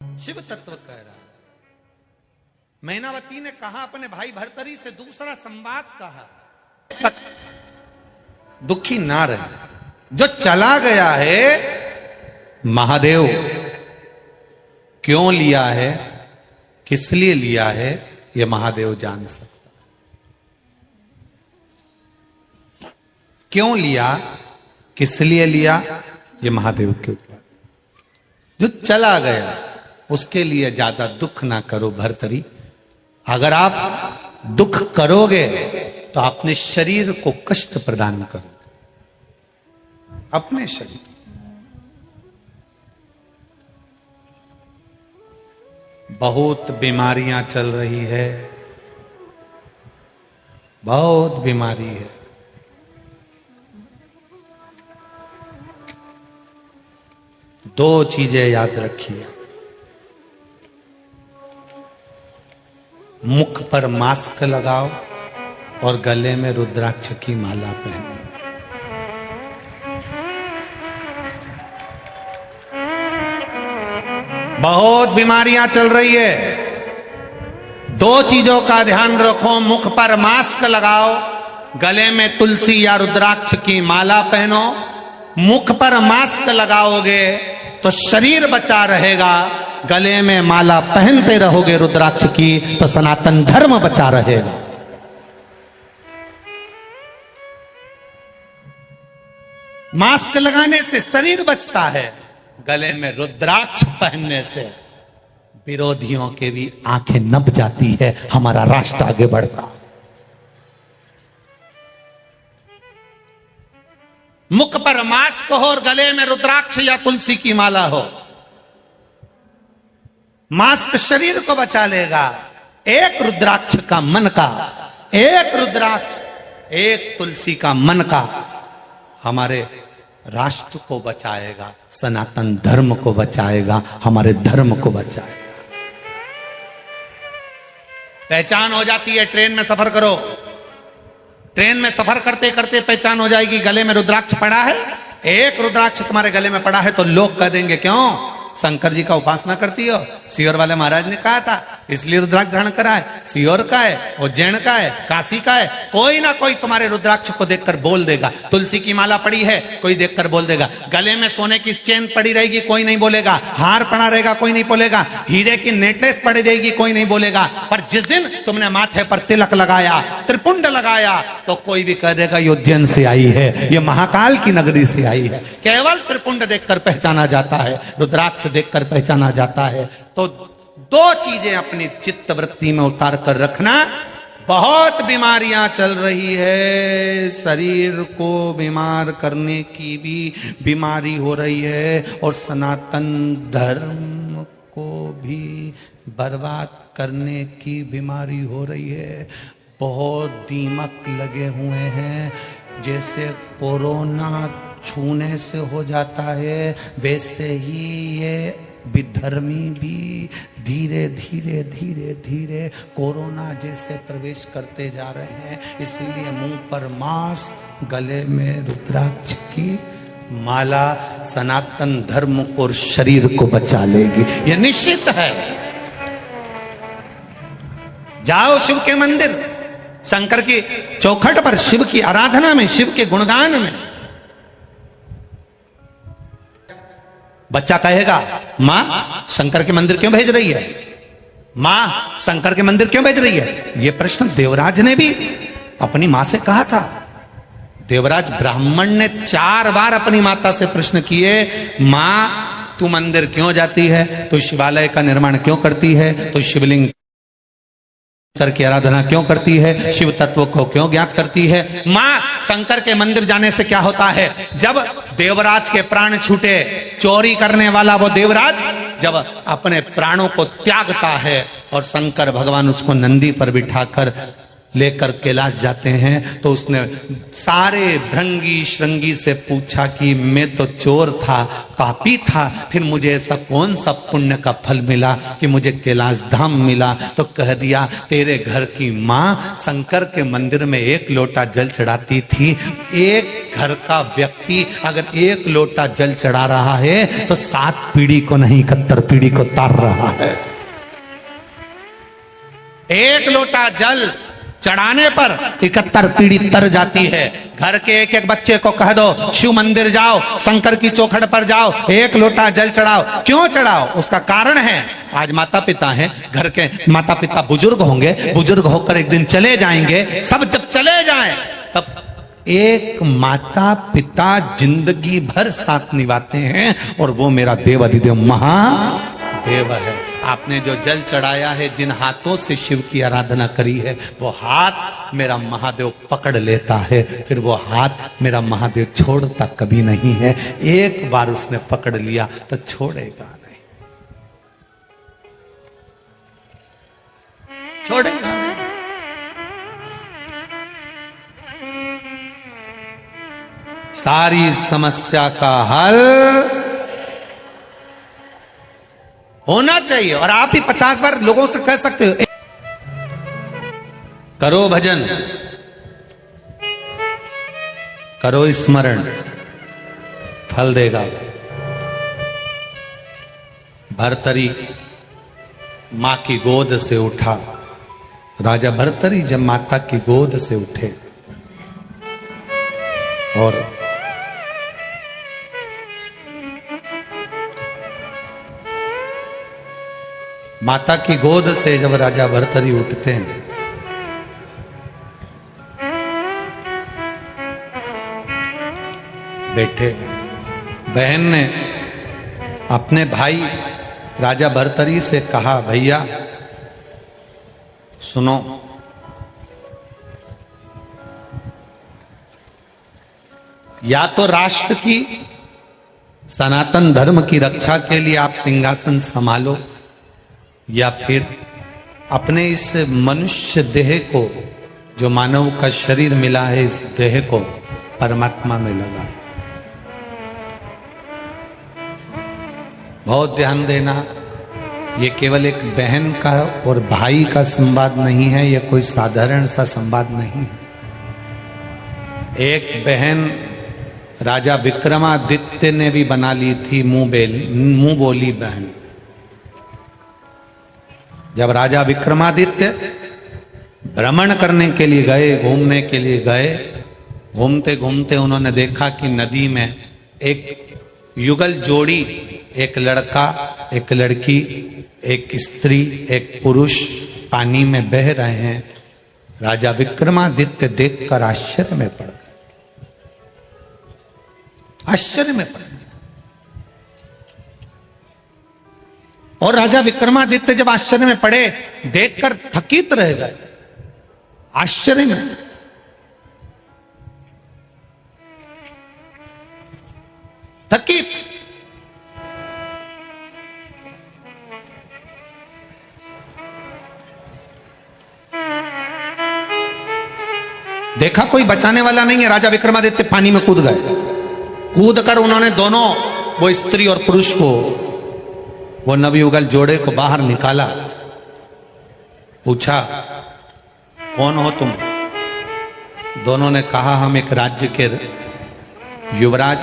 शिव तत्व कह रहा है। मैनावती ने कहा अपने भाई भर्तरी से दूसरा संवाद कहा, दुखी ना रहे। जो चला गया है महादेव क्यों लिया है, किस लिए लिया है, यह महादेव जान सकता। क्यों लिया, किस लिए लिया, यह महादेव के ऊपर। जो चला गया उसके लिए ज्यादा दुख ना करो भर्तरी। अगर आप दुख करोगे तो अपने शरीर को कष्ट प्रदान करोगे, अपने शरीर। बहुत बीमारियां चल रही है, बहुत बीमारी है। दो चीजें याद रखिए, मुख पर मास्क लगाओ और गले में रुद्राक्ष की माला पहनो। बहुत बीमारियां चल रही है, दो चीजों का ध्यान रखो, मुख पर मास्क लगाओ, गले में तुलसी या रुद्राक्ष की माला पहनो। मुख पर मास्क लगाओगे तो शरीर बचा रहेगा, गले में माला पहनते रहोगे रुद्राक्ष की तो सनातन धर्म बचा रहेगा। मास्क लगाने से शरीर बचता है, गले में रुद्राक्ष पहनने से विरोधियों के भी आंखें नब जाती है, हमारा राष्ट्र आगे बढ़ता। मुख पर मास्क हो और गले में रुद्राक्ष या तुलसी की माला हो। मास्क शरीर को बचा लेगा, एक रुद्राक्ष का मन का, एक रुद्राक्ष, एक तुलसी का मन का हमारे राष्ट्र को बचाएगा, सनातन धर्म को बचाएगा, हमारे धर्म को बचाएगा। पहचान हो जाती है, ट्रेन में सफर करो, ट्रेन में सफर करते करते पहचान हो जाएगी, गले में रुद्राक्ष पड़ा है, एक रुद्राक्ष तुम्हारे गले में पड़ा है तो लोग कह देंगे क्यों शंकर जी का उपासना करती हो, सीहोर वाले महाराज ने कहा था इसलिए रुद्राक्ष धारण करा है। सीहोर का है, उज्जैन का है, काशी का है, कोई ना कोई तुम्हारे रुद्राक्ष को देखकर बोल देगा। तुलसी की माला पड़ी है, कोई देखकर बोल देगा। गले में सोने की चेन पड़ी रहेगी, कोई नहीं बोलेगा। हार पड़ा रहेगा, कोई नहीं बोलेगा। हीरे की नेकलेस पड़ी रहेगी, कोई नहीं बोलेगा। पर जिस दिन तुमने माथे पर तिलक लगाया, त्रिपुंड लगाया, तो कोई भी कह देगा ये उज्जैन से आई है, ये महाकाल की नगरी से आई है। केवल त्रिपुंड देखकर पहचाना जाता है, रुद्राक्ष देखकर पहचाना जाता है। तो दो चीजें अपनी चित्त वृत्ति में उतार कर रखना। बहुत बीमारियां चल रही है, शरीर को बीमार करने की भी बीमारी हो रही है और सनातन धर्म को भी बर्बाद करने की बीमारी हो रही है। बहुत दीमक लगे हुए हैं, जैसे कोरोना छूने से हो जाता है वैसे ही ये विधर्मी भी धीरे धीरे धीरे धीरे कोरोना जैसे प्रवेश करते जा रहे हैं। इसलिए मुंह पर मास्क, गले में रुद्राक्ष की माला सनातन धर्म और शरीर को बचा लेगी, यह निश्चित है। जाओ शिव के मंदिर, शंकर की चौखट पर, शिव की आराधना में, शिव के गुणगान में। बच्चा कहेगा मां शंकर के मंदिर क्यों भेज रही है, मां शंकर के मंदिर क्यों भेज रही है। यह प्रश्न देवराज ने भी अपनी मां से कहा था। देवराज ब्राह्मण ने 4 बार अपनी माता से प्रश्न किए, मां तू मंदिर क्यों जाती है, तू शिवालय का निर्माण क्यों करती है, तू शिवलिंग शंकर की आराधना क्यों करती है, शिव तत्व को क्यों ज्ञात करती है। मां शंकर के मंदिर जाने से क्या होता है। जब देवराज के प्राण छूटे, चोरी करने वाला वो देवराज जब अपने प्राणों को त्यागता है और शंकर भगवान उसको नंदी पर बिठाकर लेकर कैलाश जाते हैं, तो उसने सारे भृंगी श्रृंगी से पूछा कि मैं तो चोर था, पापी था, फिर मुझे ऐसा कौन सा पुण्य का फल मिला कि मुझे कैलाश धाम मिला। तो कह दिया तेरे घर की माँ शंकर के मंदिर में 1 लोटा जल चढ़ाती थी, 1 एक घर का व्यक्ति अगर एक लोटा जल चढ़ा रहा है तो 7 पीढ़ी को नहीं 71 पीढ़ी को तार रहा है। एक लोटा जल चढ़ाने पर 71 पीढ़ी तर जाती है। घर के एक एक बच्चे को कह दो शिव मंदिर जाओ, शंकर की चौखट पर जाओ, एक लोटा जल चढ़ाओ। क्यों चढ़ाओ? उसका कारण है, आज माता पिता हैं, घर के माता पिता बुजुर्ग होंगे, बुजुर्ग होकर एक दिन चले जाएंगे। सब जब चले जाएं तब एक माता पिता जिंदगी भर साथ निभाते हैं, और वो मेरा देव अधिदेव महादेव है। आपने जो जल चढ़ाया है, जिन हाथों से शिव की आराधना करी है, वो हाथ मेरा महादेव पकड़ लेता है, फिर वो हाथ मेरा महादेव छोड़ता कभी नहीं है। एक बार उसने पकड़ लिया तो छोड़ेगा नहीं, छोड़ेगा नहीं। सारी समस्या का हल होना चाहिए। और आप ही 50 बार लोगों से कह सकते हो, करो भजन, करो स्मरण, फल देगा। भर्तरी मां की गोद से उठा, राजा भर्तरी जब माता की गोद से उठे और माता की गोद से जब राजा भर्तरी उठते हैं, बैठे, बहन ने अपने भाई राजा भर्तरी से कहा, भैया सुनो, या तो राष्ट्र की सनातन धर्म की रक्षा के लिए आप सिंहासन संभालो, या फिर अपने इस मनुष्य देह को, जो मानव का शरीर मिला है, इस देह को परमात्मा में लगा। बहुत ध्यान देना, ये केवल एक बहन का और भाई का संवाद नहीं है, ये कोई साधारण सा संवाद नहीं है। एक बहन राजा विक्रमादित्य ने भी बना ली थी मुंह बोली बहन। जब राजा विक्रमादित्य भ्रमण करने के लिए गए, घूमने के लिए गए, घूमते घूमते उन्होंने देखा कि नदी में एक युगल जोड़ी, एक लड़का एक लड़की, एक स्त्री एक पुरुष पानी में बह रहे हैं। राजा विक्रमादित्य देखकर आश्चर्य में पड़ गए, आश्चर्य में पड़ गए। और राजा विक्रमादित्य जब आश्चर्य में पड़े, देखकर थकित रह गए, आश्चर्य में। थकित। देखा कोई बचाने वाला नहीं है, राजा विक्रमादित्य पानी में कूद गए। कूद कर उन्होंने दोनों, वो स्त्री और पुरुष को, वो नवयुगल जोड़े को बाहर निकाला। पूछा, कौन हो तुम? दोनों ने कहा, हम एक राज्य के युवराज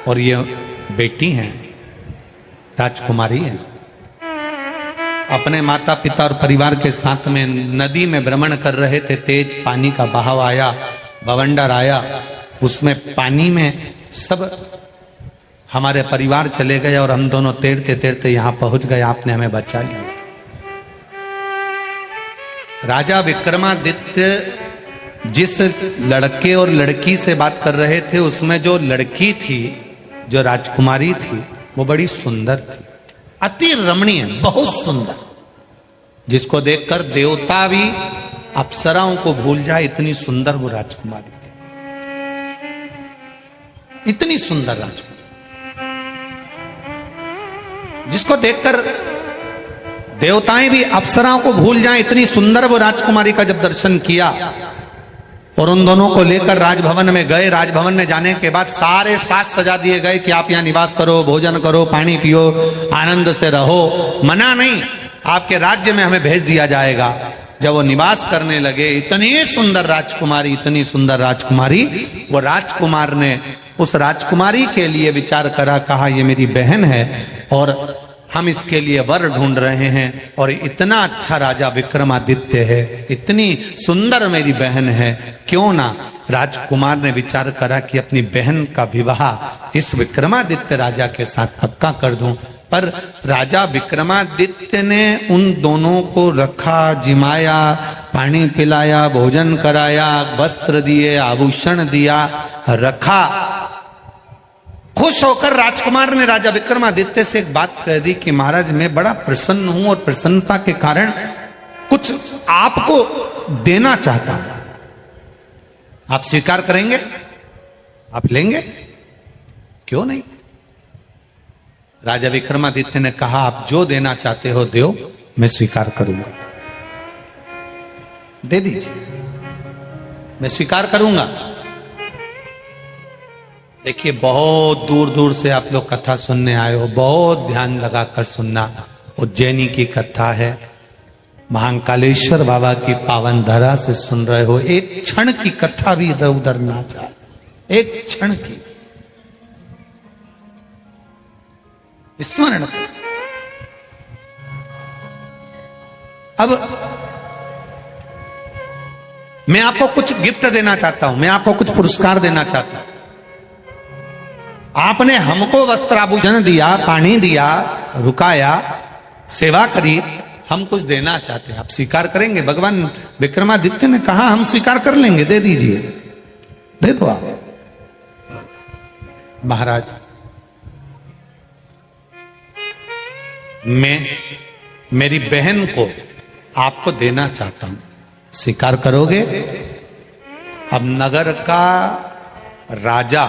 और ये बेटी हैं, राजकुमारी हैं। अपने माता पिता और परिवार के साथ में नदी में भ्रमण कर रहे थे। तेज पानी का बहाव आया, बवंडर आया, उसमें पानी में सब हमारे परिवार चले गए और हम दोनों तैरते तैरते यहां पहुंच गए, आपने हमें बचा लिया। राजा विक्रमादित्य जिस लड़के और लड़की से बात कर रहे थे, उसमें जो लड़की थी, जो राजकुमारी थी, वो बड़ी सुंदर थी, अति रमणीय, बहुत सुंदर, जिसको देखकर देवता भी अप्सराओं को भूल जाए, इतनी सुंदर वो राजकुमारी थी, इतनी सुंदर राजकुमारी, जिसको देखकर देवताएं भी अप्सराओं को भूल जाएं, इतनी सुंदर वो राजकुमारी का जब दर्शन किया और उन दोनों को लेकर राजभवन में गए। राजभवन में जाने के बाद सारे साज सजा दिए गए कि आप यहाँ निवास करो, भोजन करो, पानी पियो, आनंद से रहो। मना नहीं, आपके राज्य में हमें भेज दिया जाएगा। जब वो निवास करने लगे, इतनी सुंदर राजकुमारी, वो राजकुमार ने उस राजकुमारी के लिए विचार करा, कहा ये मेरी बहन है और हम इसके लिए वर ढूंढ रहे हैं, और इतना अच्छा राजा विक्रमादित्य है, इतनी सुंदर मेरी बहन है, क्यों ना राजकुमार ने विचार करा कि अपनी बहन का विवाह इस विक्रमादित्य राजा के साथ पक्का कर दूं। पर राजा विक्रमादित्य ने उन दोनों को रखा, जिमाया, पानी पिलाया, भोजन कराया, वस्त्र दिए, आभूषण दिया, रखा। खुश होकर राजकुमार ने राजा विक्रमादित्य से एक बात कह दी कि महाराज मैं बड़ा प्रसन्न हूं और प्रसन्नता के कारण कुछ आपको देना चाहता हूं, आप स्वीकार करेंगे? आप लेंगे? क्यों नहीं? राजा विक्रमादित्य ने कहा आप जो देना चाहते हो दो, मैं स्वीकार करूंगा। दे दीजिए, मैं स्वीकार करूंगा। देखिए बहुत दूर दूर से आप लोग कथा सुनने आए हो, बहुत ध्यान लगाकर सुनना। उज्जैनी की कथा है, महाकालेश्वर बाबा की पावन धरा से सुन रहे हो। एक क्षण की कथा भी इधर उधर ना जाए, एक क्षण की स्मरण। अब मैं आपको कुछ गिफ्ट देना चाहता हूं, मैं आपको कुछ पुरस्कार देना चाहता हूं। आपने हमको वस्त्राभूषण दिया, पानी दिया, रुकाया, सेवा करी, हम कुछ देना चाहते हैं, आप स्वीकार करेंगे? भगवान विक्रमादित्य ने कहा हम स्वीकार कर लेंगे, दे दीजिए, दे दो आप। महाराज मैं मेरी बहन को आपको देना चाहता हूं, स्वीकार करोगे? अब नगर का राजा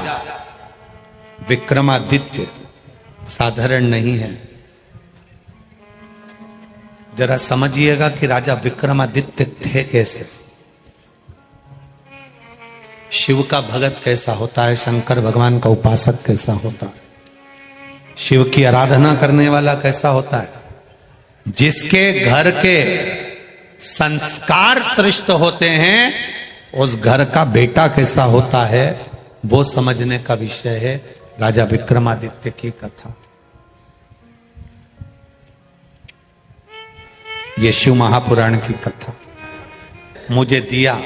विक्रमादित्य साधारण नहीं है। जरा समझिएगा कि राजा विक्रमादित्य थे कैसे। शिव का भगत कैसा होता है, शंकर भगवान का उपासक कैसा होता है, शिव की आराधना करने वाला कैसा होता है, जिसके घर के संस्कार श्रेष्ठ होते हैं उस घर का बेटा कैसा होता है, वो समझने का विषय है राजा विक्रमादित्य की कथा। ये शिव महापुराण की कथा मुझे दिया,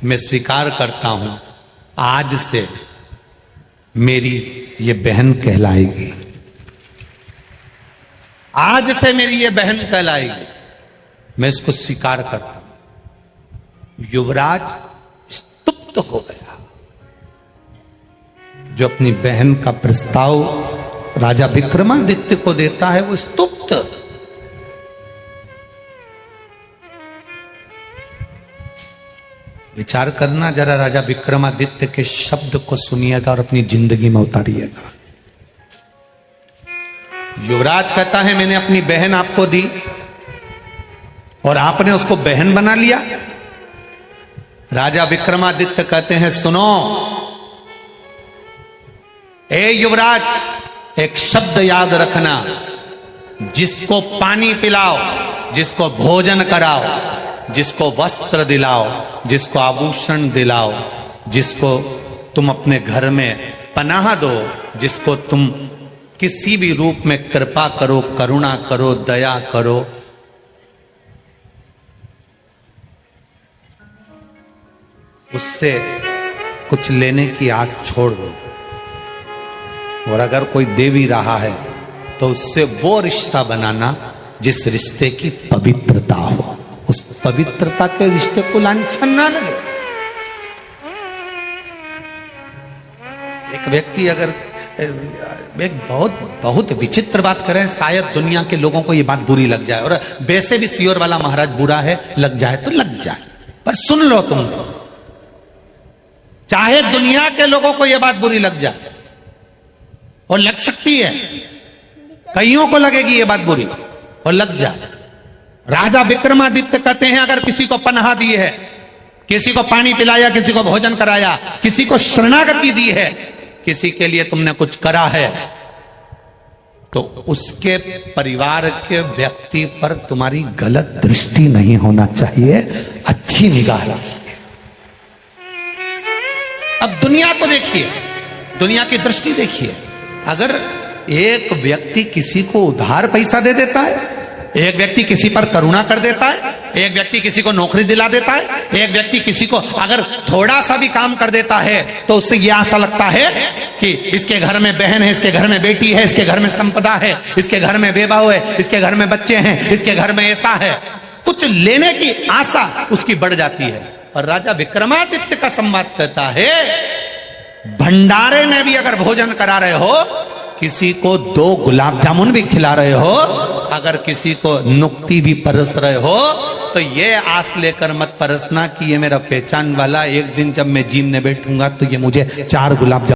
मैं स्वीकार करता हूं, आज से मेरी ये बहन कहलाएगी, आज से मेरी ये बहन कहलाएगी, मैं इसको स्वीकार करता हूं। युवराज स्तुप्त हो गया। जो अपनी बहन का प्रस्ताव राजा विक्रमादित्य को देता है वो स्तुप्त। विचार करना जरा, राजा विक्रमादित्य के शब्द को सुनिएगा और अपनी जिंदगी में उतारिएगा। युवराज कहता है मैंने अपनी बहन आपको दी और आपने उसको बहन बना लिया। राजा विक्रमादित्य कहते हैं सुनो ए युवराज, एक शब्द याद रखना, जिसको पानी पिलाओ, जिसको भोजन कराओ, जिसको वस्त्र दिलाओ, जिसको आभूषण दिलाओ, जिसको तुम अपने घर में पनाह दो, जिसको तुम किसी भी रूप में कृपा करो, करुणा करो, दया करो, उससे कुछ लेने की आस छोड़ दो। और अगर कोई दे भी रहा है तो उससे वो रिश्ता बनाना जिस रिश्ते की पवित्रता हो, उस पवित्रता के रिश्ते को लांछन ना लगे। एक व्यक्ति अगर एक बहुत विचित्र बात करें, शायद दुनिया के लोगों को ये बात बुरी लग जाए, और वैसे भी सियोर वाला महाराज बुरा है, लग जाए तो लग जाए, पर सुन लो तुम, चाहे दुनिया के लोगों को यह बात बुरी लग जाए, और लग सकती है, कईयों को लगेगी ये बात बुरी और लग जाए। राजा विक्रमादित्य कहते हैं अगर किसी को पनाह दी है, किसी को पानी पिलाया, किसी को भोजन कराया, किसी को शरणागति दी है, किसी के लिए तुमने कुछ करा है, तो उसके परिवार के व्यक्ति पर तुम्हारी गलत दृष्टि नहीं होना चाहिए, अच्छी निगाह रखिए। अब दुनिया को देखिए, दुनिया की दृष्टि देखिए। अगर एक व्यक्ति किसी को उधार पैसा दे देता है, एक व्यक्ति किसी पर करुणा कर देता है, एक व्यक्ति किसी को नौकरी दिला देता है, एक व्यक्ति किसी को अगर थोड़ा सा भी काम कर देता है, तो उससे यह आशा लगता है कि इसके घर में बहन है, इसके घर में बेटी है, इसके घर में संपदा है, इसके घर में बेबहू है, इसके घर में बच्चे हैं, इसके घर में ऐसा है। कुछ लेने की आशा उसकी बढ़ जाती है। और राजा विक्रमादित्य का संवाद कहता है, भंडारे में भी अगर भोजन करा रहे हो, किसी को 2 गुलाब जामुन भी खिला रहे हो, अगर किसी को नुक्ति भी परस रहे हो, तो ये आस लेकर मत परसना कि ये मेरा पहचान वाला, एक दिन जब मैं जीमने बैठूंगा तो ये मुझे 4 गुलाब जामुन